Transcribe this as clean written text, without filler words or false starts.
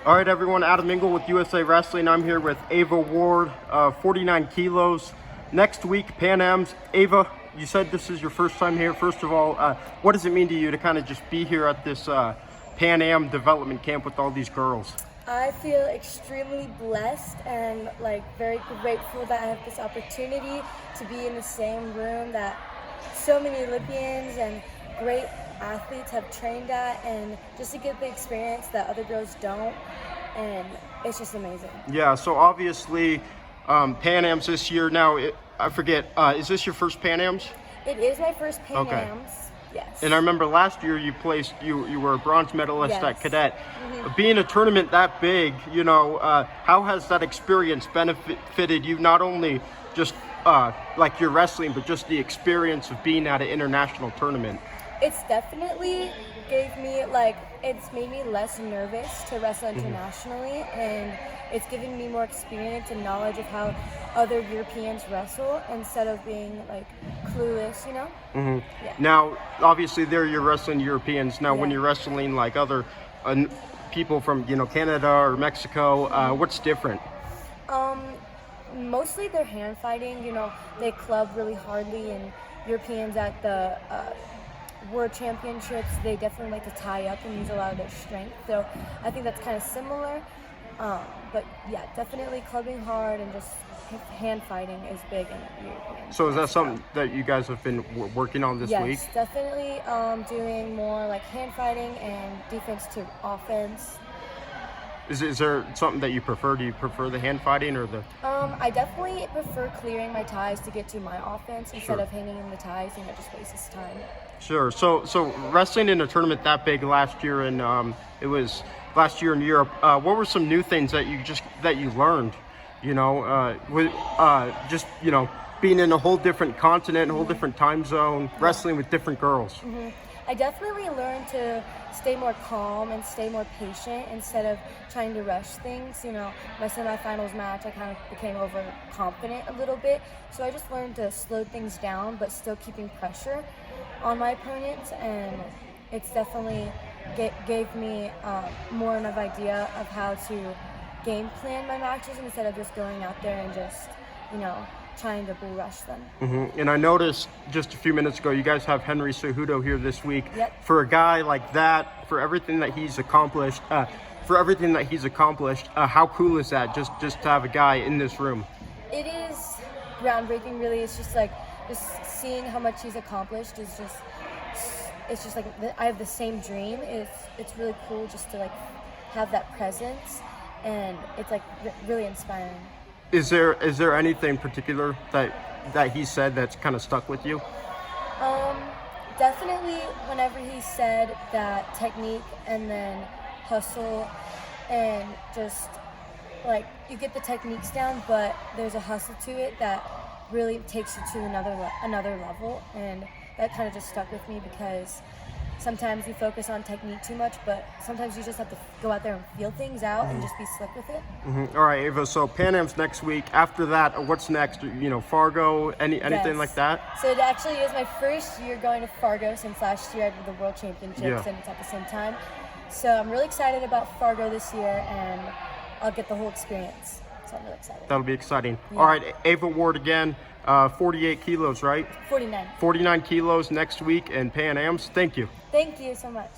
All right, everyone, Adam Engel with USA Wrestling. I'm here with Ava Ward, 49 kilos. Next week, Pan Am's. Ava, you said this is your first time here. First of all, what does it mean to you to kind of just be here at this Pan Am development camp with all these girls? I feel extremely blessed and very grateful that I have this opportunity to be in the same room that so many Olympians and great athletes have trained at, and just to get the experience that other girls don't, and it's just amazing. Yeah, so obviously Pan Am's this year. Now, I forget, is this your first Pan Am's? It is my first Pan Okay. Am's, yes. And I remember last year you were a bronze medalist Yes. at cadet. Mm-hmm. Being a tournament that big, how has that experience benefited you, not only just like your wrestling, but just the experience of being at an international tournament? It's definitely it's made me less nervous to wrestle internationally, and it's given me more experience and knowledge of how other Europeans wrestle instead of being clueless, Mm-hmm. Yeah. Now, obviously, you're wrestling Europeans. Now, when Yeah. you're wrestling like other people from Canada or Mexico, what's different? Mostly they're hand fighting, they club really hardly, and Europeans at the World Championships, they definitely like to tie up and use a lot of their strength. So I think that's kind of similar. But yeah, definitely clubbing hard and just hand fighting is big in European. So is that something that you guys have been working on this week? Yes, definitely doing more like hand fighting and defense to offense. Is there something that you prefer? Do you prefer the hand fighting or the? I definitely prefer clearing my ties to get to my offense instead Sure. of hanging in the ties, and it just wastes time. Sure. So wrestling in a tournament that big last year, and it was last year in Europe. What were some new things that you learned? Being in a whole different continent, a whole different time zone, wrestling with different girls. Mm-hmm. I definitely learned to stay more calm and stay more patient instead of trying to rush things. My semifinals match, I kind of became overconfident a little bit. So I just learned to slow things down, but still keeping pressure on my opponents. And it's definitely gave me more of an idea of how to game plan my matches instead of just going out there and just, trying to bull rush them. Mm-hmm. And I noticed just a few minutes ago, you guys have Henry Cejudo here this week. Yep. For a guy like that, for everything that he's accomplished, how cool is that? Just to have a guy in this room. It is groundbreaking, really. It's just just seeing how much he's accomplished is just I have the same dream. It's really cool just to have that presence, and it's really inspiring. Is there anything particular that he said that's kind of stuck with you? Definitely whenever he said that technique and then hustle, and just you get the techniques down, but there's a hustle to it that really takes you to another level, and that kind of just stuck with me because sometimes you focus on technique too much, but sometimes you just have to go out there and feel things out and just be slick with it. Mm-hmm. All right, Ava. So Pan Am's next week. After that, what's next? Fargo? Anything Yes. like that? So it actually is my first year going to Fargo since last year I did the World Championships, Yeah. and it's at the same time. So I'm really excited about Fargo this year, and I'll get the whole experience. So I'm really excited. That'll be exciting. Yeah. All right, Ava Ward again. 48 kilos, right? 49. 49 kilos next week in Pan Am's. Thank you. Thank you so much.